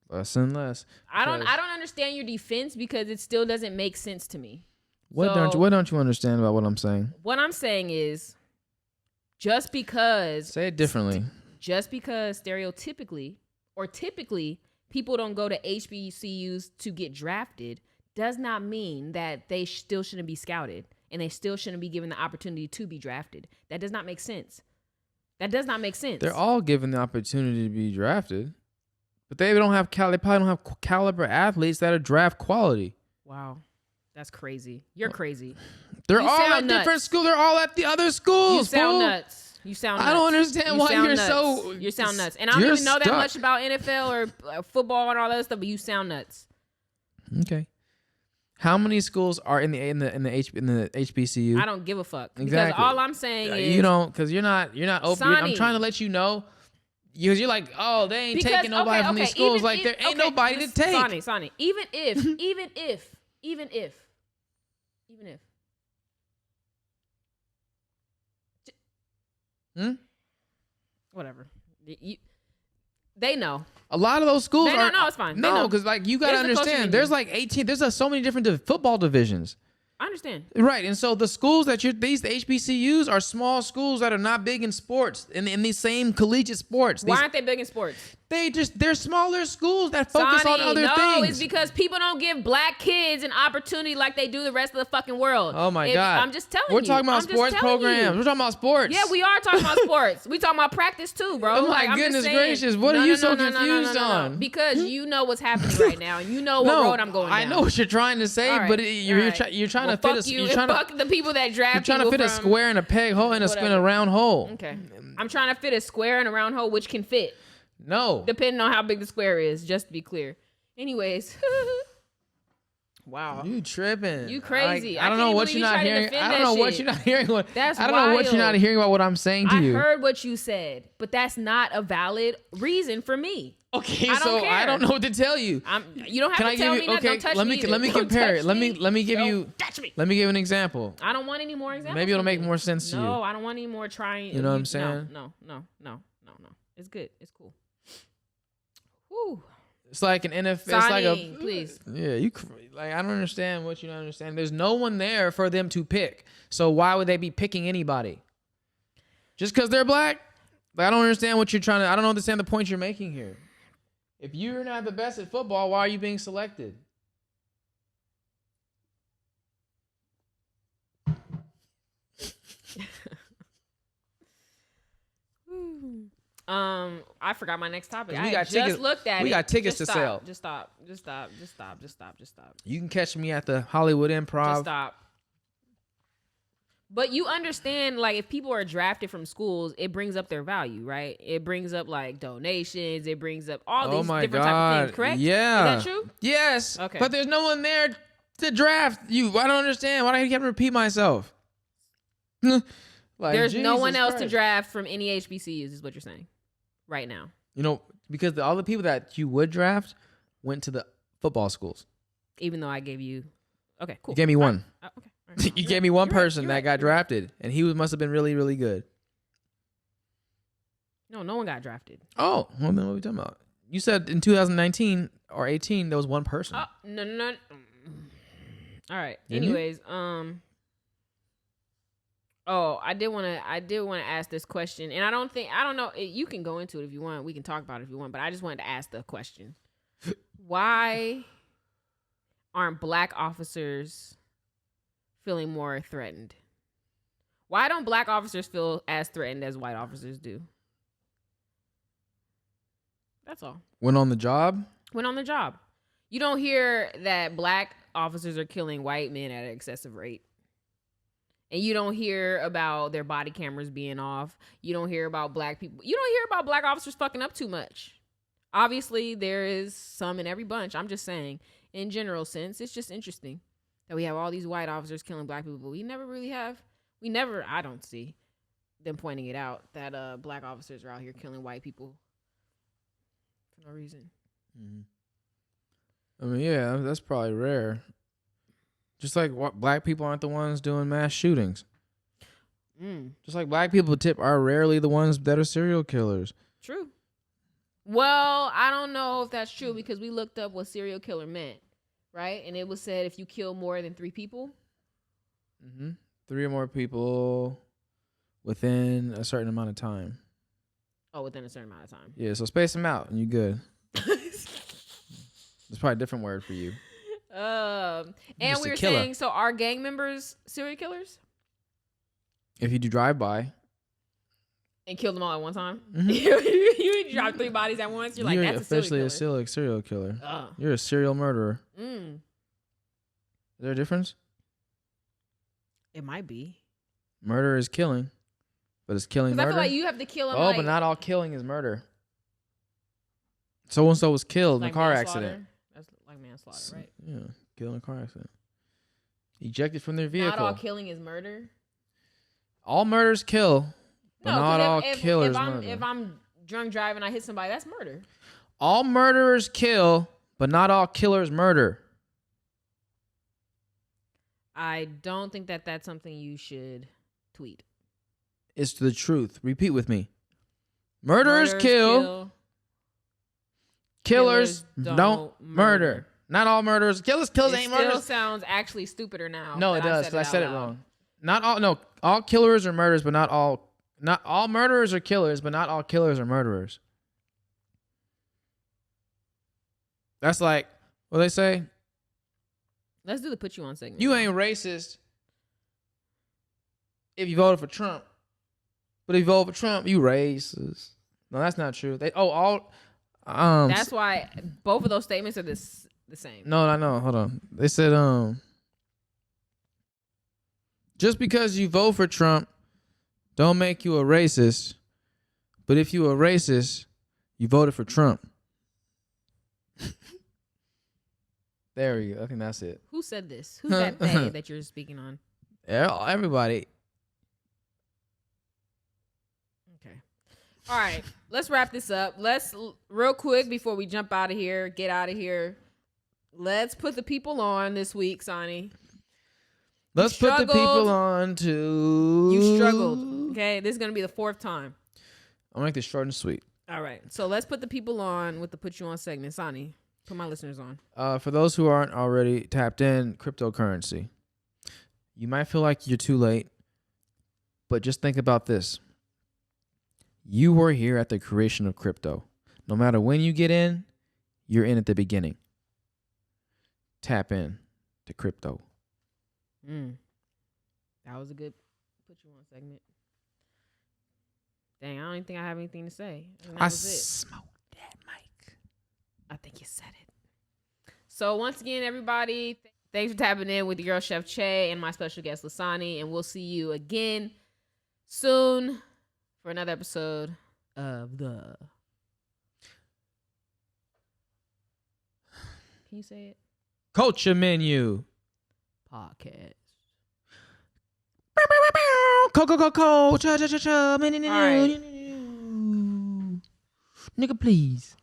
Less and less. I don't understand your defense because it still doesn't make sense to me. What don't you understand about what I'm saying? What I'm saying is just because say it differently. Just because stereotypically or typically people don't go to HBCUs to get drafted does not mean that they still shouldn't be scouted and they still shouldn't be given the opportunity to be drafted. That does not make sense. They're all given the opportunity to be drafted. But they probably don't have caliber athletes that are draft quality. Wow. That's crazy. You're crazy. They're all at different schools. They're all at the other schools. You sound nuts. You sound nuts. I don't understand why you're so... You sound nuts. And I don't even know that much about NFL or football and all that stuff, but you sound nuts. Okay. How many schools are in the HBCU? I don't give a fuck. Exactly. Because all I'm saying is... You don't, because you're not open. Sonny, I'm trying to let you know. Because you're like, oh, they ain't taking nobody from these schools. Like, there ain't nobody to take. Sonny, even if, whatever. They know. A lot of those schools are... No, it's fine. No, because like you got to understand, there's like 18, there's so many different football divisions. I understand. Right. And so the schools that these HBCUs are small schools that are not big in sports, in these same collegiate sports. Why aren't they big in sports? They're smaller schools that focus on other things. No, it's because people don't give black kids an opportunity like they do the rest of the fucking world. Oh my God. I'm just telling you. We're talking about sports programs. We're talking about sports. Yeah, we are talking about sports. We talking about practice too, bro. Oh my goodness gracious. What are you so confused on? Because you know what's happening right now and you know what road I'm going down. I know what you're trying to say, but you're trying to fit fuck the people that draft you're trying to fit a square in a peg hole and a round hole. Okay. I'm trying to fit a square in a round hole which can fit. No. Depending on how big the square is, just to be clear. Anyways. Wow. You tripping. You crazy. I don't know what you're not hearing. I don't know what you're not hearing. That's I don't know what you're not hearing about what I'm saying to you. I heard what you said, but that's not a valid reason for me. Okay, I don't know what to tell you. You don't have to tell me that. Don't touch me. Let me compare it. Let me give you. Touch me. Let me give an example. I don't want any more examples. Maybe it'll make more sense to you. No, I don't want any more trying. You know what I'm saying? No. It's good. It's cool. Whew. It's like an NFL. Sonny, it's like a please. Yeah, I don't understand what you don't understand. There's no one there for them to pick. So why would they be picking anybody? Just because they're black? Like, I don't understand what you're trying to. I don't understand the point you're making here. If you're not the best at football, why are you being selected? I forgot my next topic. 'Cause we I got just tickets- looked at it. we got tickets Just to stop. sell. Just stop. Just stop. Just stop. Just stop. Just stop. Just stop. You can catch me at the Hollywood Just Improv. But you understand, like, if people are drafted from schools, it brings up their value, right? It brings up like donations. It brings up all Oh these my different type of God. things. Correct? Yeah. Is that true? Yes. Okay. But there's no one there to draft you. I don't understand. Why do I have to repeat myself? Like, There's no one Jesus else to Christ. draft from any HBCUs, is what you're saying, right now. You know, because all the people that you would draft went to the football schools. Even though I gave you, okay, cool. You gave me one. Okay. All right. You gave me one You're right, person you're that right, got you're right. drafted, and he must have been really, really good. No one got drafted. Oh, well, then what are we talking about? You said in 2019 or 18 there was one person. Oh, no. All right. Didn't you? Anyways, oh, I did want to ask this question, and I don't know. You can go into it if you want. We can talk about it if you want, but I just wanted to ask the question: why aren't black officers feeling more threatened? Why don't black officers feel as threatened as white officers do? That's all. Went on the job. Went on the job. You don't hear that black officers are killing white men at an excessive rate. And you don't hear about their body cameras being off. You don't hear about black people. You don't hear about black officers fucking up too much. Obviously, there is some in every bunch. I'm just saying, in general sense, it's just interesting that we have all these white officers killing black people, but I don't see them pointing it out that black officers are out here killing white people for no reason. I mean, yeah, that's probably rare. Just like black people aren't the ones doing mass shootings. Just like black people are rarely the ones that are serial killers. True. Well, I don't know if that's true because we looked up what serial killer meant, right? And it was said if you kill more than 3 people. 3 or more people within a certain amount of time. Oh, within a certain amount of time. Yeah, so space them out and you good. It's probably a different word for you. And Just we a were killer. saying, so are gang members serial killers? If you do drive-by, And kill them all at one time? Mhm. You drop 3 bodies at once? You're like, that's officially a serial killer. serial killer. Ugh. You're a serial murderer. Mm, Is there a difference? it might be. Murder is killing, but it's killing Because I murder. feel like you have to kill them. Oh, but not all killing is murder. So and so was killed in a car accident. That's like manslaughter, right? Yeah, killed in a car accident. Ejected from their vehicle. Not all killing is murder. All murders kill, but No, not all 'cause killers if murder. I'm drunk driving, I hit somebody, that's murder. All murderers kill, but not all killers murder. I don't think that that's something you should tweet. It's the truth. Repeat with me. Murderers kill. Killers don't murder. Not all murderers. Killers It ain't still murderers. sounds actually stupider now. No, it that does. 'Cause I said it out loud. wrong. Not all. No, all killers are murderers, but not all. Not all murderers are killers, but not all killers are murderers. That's like what they say. Let's do the put you on segment. You ain't racist if you voted for Trump, but if you vote for Trump, you racist. No, that's not true. That's why both of those statements are the same. No, I know. Hold on. They said just because you vote for Trump don't make you a racist, but if you a racist, you voted for Trump. There we go. I think that's it. Who said this? Who's that they that you're speaking on? Everybody. Okay. All right. Let's wrap this up. Real quick before we jump out of here, get out of here. Let's put the people on this week, Sonny. Let's put the people on to. You struggled. Okay. This is going to be the 4th time. I'll make this short and sweet. All right. So let's put the people on with the put you on segment. Sonny, put my listeners on. For those who aren't already tapped in, cryptocurrency. You might feel like you're too late, but just think about this. You were here at the creation of crypto. No matter when you get in, you're in at the beginning. Tap in to crypto. That was a good put you on segment. Dang, I don't even think I have anything to say. And that I was it. smoked that mic. I think you said it. So once again, everybody, thanks for tapping in with your girl Chef Che and my special guest Lasani, and we'll see you again soon for another episode of the. Can you say it? Culture Menu. Podcast. Coco, cha cha cha cha, All right. nigga, please.